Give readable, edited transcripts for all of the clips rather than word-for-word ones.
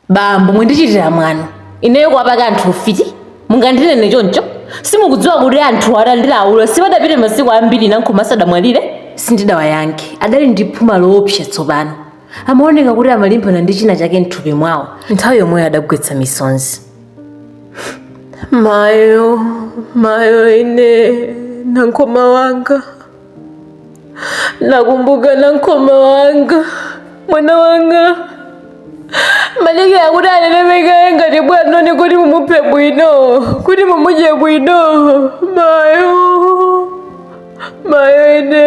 Bambo mwendichitira mwano. Ineyo kwapaka anthu ufiti. Mungandinene choncho. Simukudziwa kuti anthu atandilawula sipadapite masiku ambiri nankhoma asadamwalire. Sindidawayankhe. Adali ndi phuma loopsa tsopano. Amaoneka kuti amalimbana ndi china chake m'thupi mwawo. Nthawi yomweyo adagwetsa misonzi. Mayo ine nankhoma wanga. Nakumbuka nankhoma wanga. Mwana wanga. Maleke akuti anenemeka ngati bwanoni kuti mumuphe bwino. Kuti mumudye bwino. Mayo ine.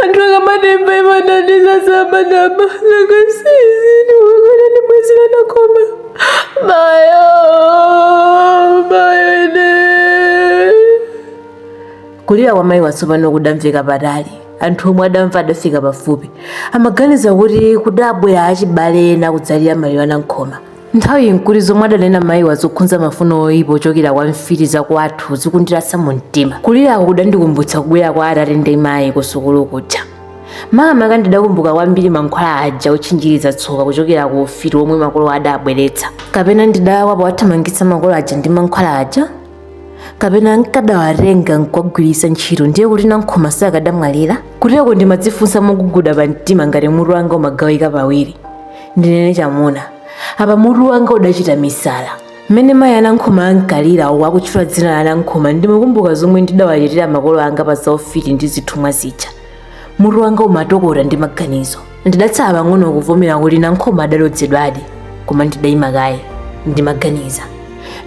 Anthu akamademba imananiza samanama. Lakasizi ndiwakana ndi mwezi nankhoma. Mayo ine. Kulira kwa mayi watsopano kudamveka patali. Anthu omwe adamva adafika pafupi. Amaganiza kuti kudabwera achibale ena kudzalira maliro anankhoma. Nthawi nkuti zomwe adanena mayi wazokhudza mafuno oyipa ochokera kwa mfiti zakwathu zikundirasa mu mtima. Kulirako kudandikumbutsa kubwera kwa atate ndi mayi ku sukulu kuja. Mama ndidakumbuka kwambiri mankhwala aja otchinjiriza tsoka kuchokera ku ufiti omwe makolo adabweretsa. Kapena ndidakwapo athamangitsa makolo aja ndi mankhwala aja. Kapena nkadawatenga nkwagwiritsa ntchito ndiye kuti nankhoma sakadamwalira. Kutero ndimadzifunsa moguguda pa mtima ngati mutu wanga umagawika pawiri. Ndinene chamuna. Apa mutu wanga udachita misala. Mmene mayi anankhoma ankalira wakutchula dzina la nankhoma ndimakumbuka zomwe ndidawachitira makolo anga pa zaufiti ndi zithumwa zija. Mutu wanga umatokota ndi maganizo. Ndidatsala pang'ono kuvomera kuti nankhoma adalodzedwadi. Koma ndidayima kaye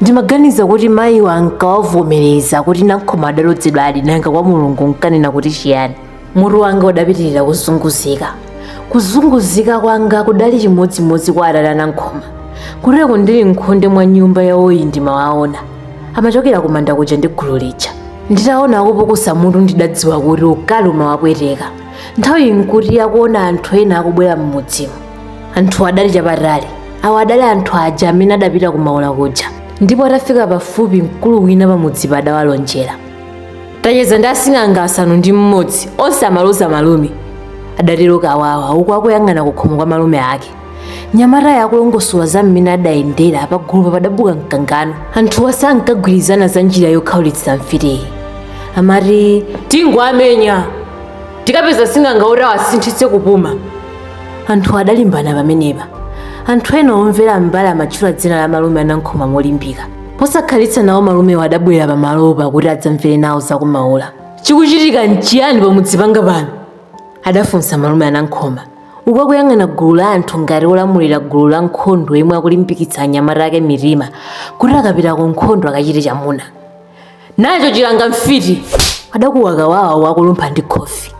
ndimaganiza kuti mayi wanga wavomereza kuti nankhoma adalodzedwadi nanga kwa Mulungu nkanena kuti chiyani. Mutu wanga udapitirira kuzunguzika kwanga kudali chimodzimodzi kwa atate nankhoma. Kutero ndili nkhonde mwa nyumba yawoyi ndimawaona. Amachokera kumanda kuja ndi gulu lija. Nditaona akupokosa mutu ndidadziwa kuti ukali umawapweteka. Nthawi nkuti akuona anthu ena akubwera mmudzimu. Anthu adali chapatali. Awo adali anthu aja amene adapita kumaula kuja. Ndipo atafika pafupi mkulu wina pamudzi padawalonjera. Tacheza ndi asing'anga asanu ndi mmodzi onse amaloza malume. Adatero kawawa uku akuyang'ana kukhomo kwa malume ake. Nyamata yakulongosola za mmene adayendera pagulu padabuka mkangano. Anthu onse ankagwirizana za njira yokhaulitsa mfitiyi. Amati tingwamenya tikapeza asing'anga oti awasinthitse kupuma. Anthu adalimbana pamenepa. Anthu ena omvera mbali amatchula dzina la malume anankhoma molimbika. Posakhalitsa nawo malume adabwera pamalopa kuti adzamvere nawo zakumaula. Chikuchitika nchiyani pamudzi panga pano? Adafunsa malume anankhoma. Uku akuyang'ana gulu la anthu ngati olamulira gulu la nkhondo yemwe akulimbikitsa anyamata ake mitima kuti akapita ku nkhondo akachite chamuna. Nacho chilanga mfiti adakuwa kawawa wakulumpha ndi khofi.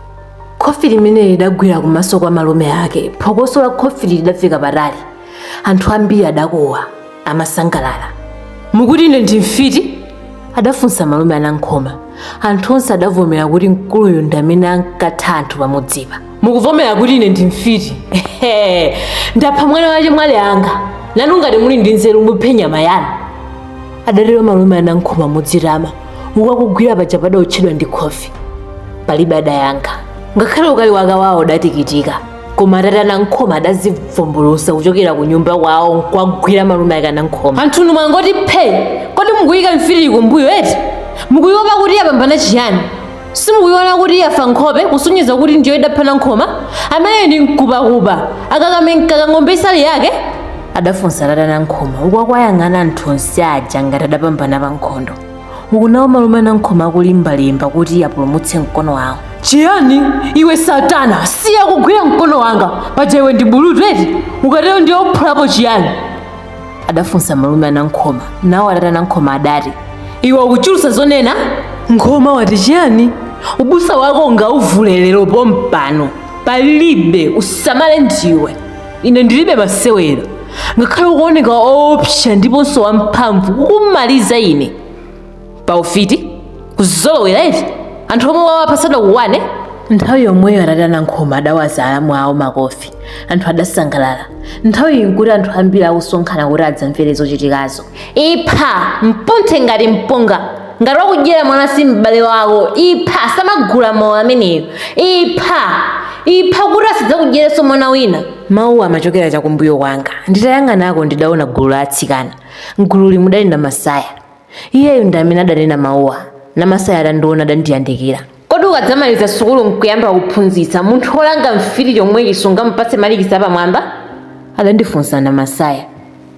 Khofi limene lidagwira kumaso kwa malume ake. Phokoso la khofi lidafika patali. Anthu ambiri adakuwa amasangalala. Mukuti ine ndi mfiti? Adafunsa malume anankhoma. Anthu onse adavomera kuti mkuluyo ndi amene ankatha anthu pamudzipa. Mukuvomera kuti ine ndi mfiti? Ndapha mwana wache mwale anga. Nanu ngati muli ndi nzeru muphe nyama yanu. Adatero malume anankhoma modzitama. Ukakugwira paja padaotchedwa ndi khofi. Palibe adayankha. Ngakhale ukali wakawawo udatikitika. Koma atate anankhoma adazivumbulusa kuchokera ku nyumba kwawo nkwagwira malume ake anankhoma. Anthu mwangoti phe, kodi mukuyika mfiti kumbuyo eti? Mukuyiopa kuti yapambana chiyani? Simukuyiona kuti yafa nkhope kusunyiza kuti ndiyo idapha nankhoma? Amene ndi mkupakupa akakamenkaka ng'ombe isali yake? Adafunsa atate anankhoma uku akwayang'ana anthu onse aja ngati adapambana pa nkhondo. Uku nawo malume anankhoma akulimbalimba kuti apulumutse mkono wawo. Chiyani? Iwe Satana, siya kugwira mkono wanga. Paja iwe ndi bulutu eti? Ukatero ndiyo uphulapo chiyani? Adafunsa malume anankhoma. Nawo atate anankhoma adati. Iwe ukuchulusa zonena? Nkhoma wati chiyani? Ubusa wako ngauvulelero pompano. Palibe usamale ndiwe. Ine ndilibe masewero. Ngakhale ukuoneka opsha ndiponso wamphamvu kukumaliza ine. Paufiti? Kuzolowera eti? Anthu omwe wawapasadwa kuwane? Nthawi yomweyo atate anankhoma adawaza alamu awo makofi. Anthu adasangalala. Nthawi nkuti anthu ambiri akusonkhana kuti adzamvere zochitikazo. Ipha mpunthe ngati mpunga. Ngati wakudyera mwana si m'bale wako. Ipha samagula mawu ameneyo. Ipha ipha kuti asidzakudyere mwana wina. Mawu amachokera chakumbuyo kwanga. Nditayang'anako ndidaona gulu la atsikana. Mgulu limudali na Masaya. Iyeyo ndi amene adanena mawuwa, na Masaya adandiona adandiyandikira. Kodi ukadzamaliza sukulu nkuyamba kuphunzitsa munthu olanga mfiti chomwe sungamupatse malikisi apamwamba? Adandifunsa na Masaya.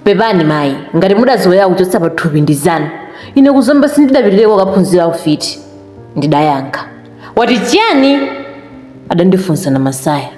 Pepani mayi, ngati mudazoera kuchotsa pathupi ndi zanu. Ine kuzomba sindidapitireko kaphunzira ufiti. Ndidayankha. Wati chiyani? Adandifunsa na Masaya.